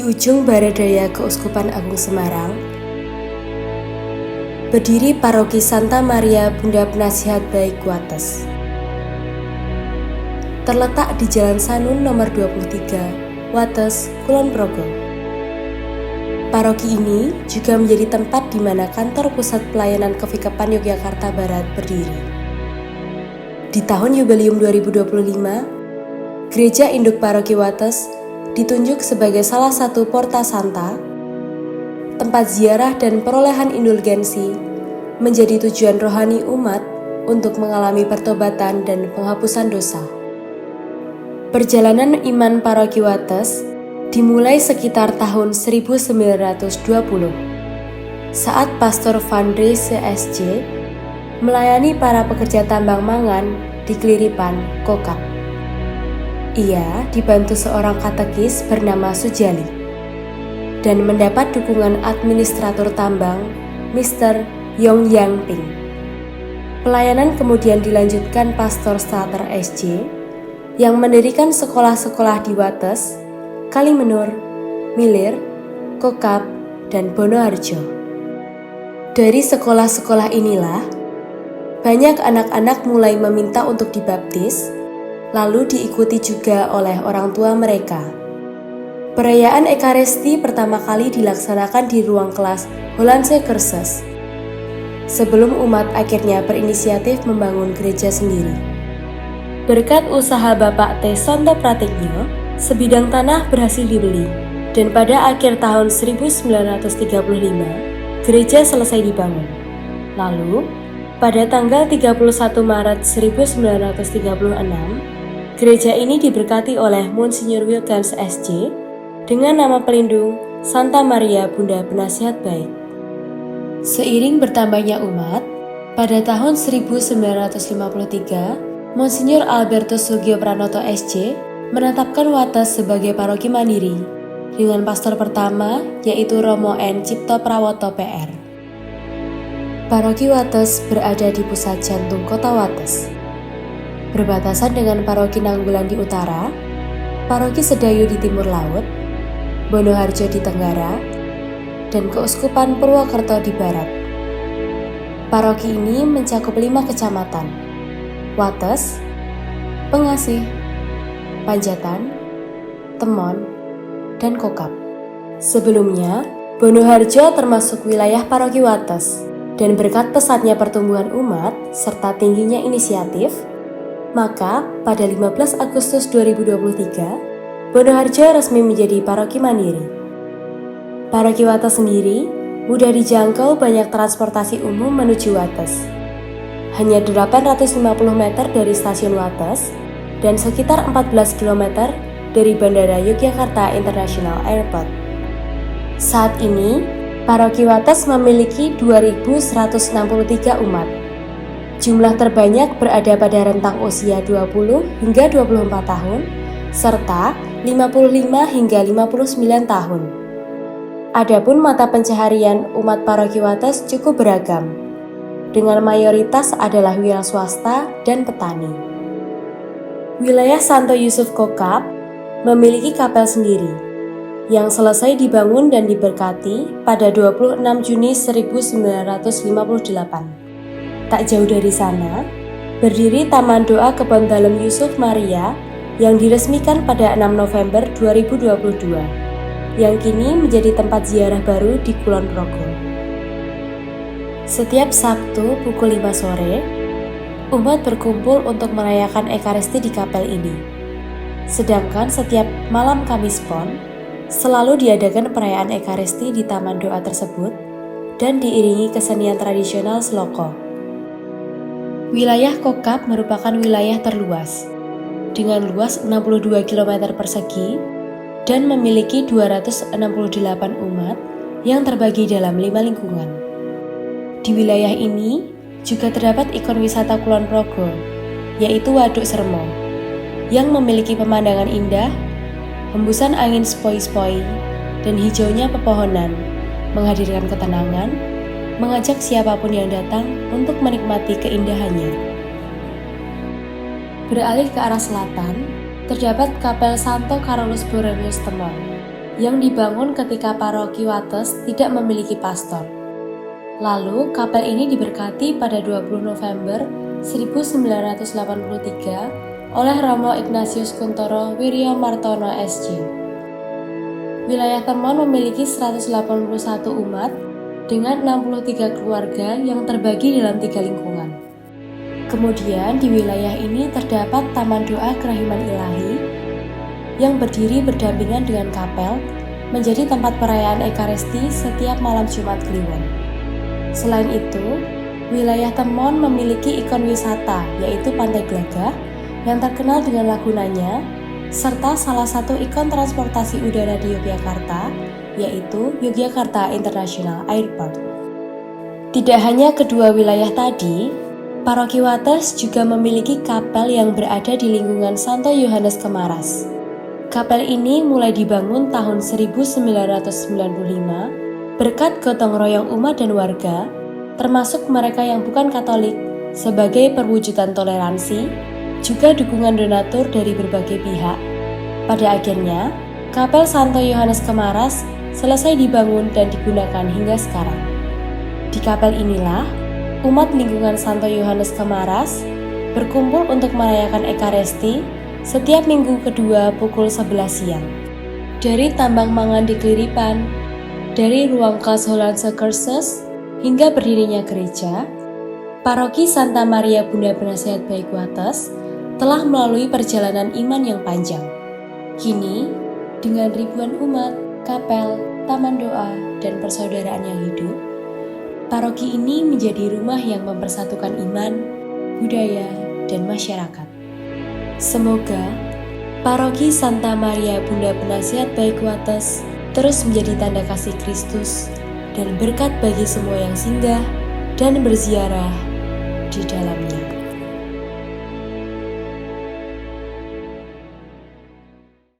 ujung barat daya Keuskupan Agung Semarang, berdiri Paroki Santa Maria Bunda Penasihat Baik Wates. Terletak di Jalan Sanun nomor 23, Wates, Kulon Progo. Paroki ini juga menjadi tempat di mana kantor Pusat Pelayanan Kevikepan Yogyakarta Barat berdiri. Di tahun Jubileum 2025, Gereja Induk Paroki Wates ditunjuk sebagai salah satu Porta Santa, tempat ziarah dan perolehan indulgensi, menjadi tujuan rohani umat untuk mengalami pertobatan dan penghapusan dosa. Perjalanan iman Paroki Wates dimulai sekitar tahun 1920 saat Pastor Vandre CSJ melayani para pekerja tambang mangan di Keliripan, Kokap. Ia dibantu seorang katekis bernama Sujali dan mendapat dukungan administrator tambang Mr. Yong Yang Ping. Pelayanan kemudian dilanjutkan Pastor Stater SJ yang mendirikan sekolah-sekolah di Wates, Kalimenur, Milir, Kokap, dan Bonoharjo. Dari sekolah-sekolah inilah, banyak anak-anak mulai meminta untuk dibaptis, lalu diikuti juga oleh orang tua mereka. Perayaan Ekaristi pertama kali dilaksanakan di ruang kelas Hollandse Cursus, sebelum umat akhirnya berinisiatif membangun gereja sendiri. Berkat usaha Bapak T. Sonto Pratiknyo, sebidang tanah berhasil dibeli, dan pada akhir tahun 1935, gereja selesai dibangun. Lalu, pada tanggal 31 Maret 1936, gereja ini diberkati oleh Monsinyur Wilkens SJ dengan nama pelindung Santa Maria Bunda Penasihat Baik. Seiring bertambahnya umat, pada tahun 1953, Monsinyur Albertus Sugio Pranoto SJ menetapkan Wates sebagai paroki mandiri dengan pastor pertama yaitu Romo N. Cipto Prawoto PR. Paroki Wates berada di pusat jantung kota Wates. Berbatasan dengan Paroki Nanggulan di utara, Paroki Sedayu di timur laut, Bonoharjo di tenggara, dan Keuskupan Purwokerto di barat. Paroki ini mencakup 5 kecamatan: Wates, Pengasih, Panjatan, Temon, dan Kokap. Sebelumnya, Bonoharjo termasuk wilayah Paroki Wates, dan berkat pesatnya pertumbuhan umat serta tingginya inisiatif, maka pada 15 Agustus 2023, Bonoharjo resmi menjadi paroki mandiri. Paroki Wates sendiri mudah dijangkau banyak transportasi umum menuju Wates. Hanya 850 meter dari stasiun Wates dan sekitar 14 km dari Bandara Yogyakarta International Airport. Saat ini, Paroki Wates memiliki 2.163 umat. Jumlah terbanyak berada pada rentang usia 20 hingga 24 tahun, serta 55 hingga 59 tahun. Adapun mata pencaharian umat Paroki Wates cukup beragam, dengan mayoritas adalah wira swasta dan petani. Wilayah Santo Yusuf Kokap memiliki kapel sendiri, yang selesai dibangun dan diberkati pada 26 Juni 1958. Tak jauh dari sana, berdiri Taman Doa Kebon Dalem Yusuf Maria yang diresmikan pada 6 November 2022, yang kini menjadi tempat ziarah baru di Kulon Progo. Setiap Sabtu pukul 5 sore, umat berkumpul untuk merayakan Ekaristi di kapel ini. Sedangkan setiap malam Kamis Pon, selalu diadakan perayaan Ekaristi di Taman Doa tersebut dan diiringi kesenian tradisional Seloko. Wilayah Kokap merupakan wilayah terluas, dengan luas 62 km persegi dan memiliki 268 umat yang terbagi dalam 5 lingkungan. Di wilayah ini juga terdapat ikon wisata Kulon Progo, yaitu Waduk Sermo, yang memiliki pemandangan indah, hembusan angin sepoi-sepoi, dan hijaunya pepohonan, menghadirkan ketenangan, mengajak siapapun yang datang untuk menikmati keindahannya. Beralih ke arah selatan, terdapat Kapel Santo Carolus Borromeus Temon, yang dibangun ketika paroki Wates tidak memiliki pastor. Lalu, kapel ini diberkati pada 20 November 1983 oleh Romo Ignatius Kuntoro Wiryo Martono SC. Wilayah Temon memiliki 181 umat dengan 63 keluarga yang terbagi dalam 3 lingkungan. Kemudian di wilayah ini terdapat Taman Doa Kerahiman Ilahi yang berdiri berdampingan dengan kapel menjadi tempat perayaan Ekaristi setiap malam Jumat Kliwon. Selain itu, wilayah Temon memiliki ikon wisata yaitu Pantai Glagah yang terkenal dengan lagunanya serta salah satu ikon transportasi udara di Yogyakarta yaitu Yogyakarta International Airport. Tidak hanya kedua wilayah tadi, Paroki Wates juga memiliki kapel yang berada di lingkungan Santo Yohanes Kemaras. Kapel ini mulai dibangun tahun 1995 berkat gotong royong umat dan warga, termasuk mereka yang bukan Katolik, sebagai perwujudan toleransi, juga dukungan donatur dari berbagai pihak. Pada akhirnya, Kapel Santo Yohanes Kemaras selesai dibangun dan digunakan hingga sekarang. Di kapel inilah, umat lingkungan Santo Yohanes Kemaras berkumpul untuk merayakan Ekaristi setiap minggu kedua pukul 11 siang. Dari tambang mangan di Keliripan, dari ruang kelas Hollandse Cursus, hingga berdirinya gereja, Paroki Santa Maria Bunda Penasehat Baik Wates telah melalui perjalanan iman yang panjang. Kini, dengan ribuan umat, kapel, taman doa, dan persaudaraan yang hidup, paroki ini menjadi rumah yang mempersatukan iman, budaya, dan masyarakat. Semoga Paroki Santa Maria Bunda Penasehat Baik Wates terus menjadi tanda kasih Kristus dan berkat bagi semua yang singgah dan berziarah di dalamnya.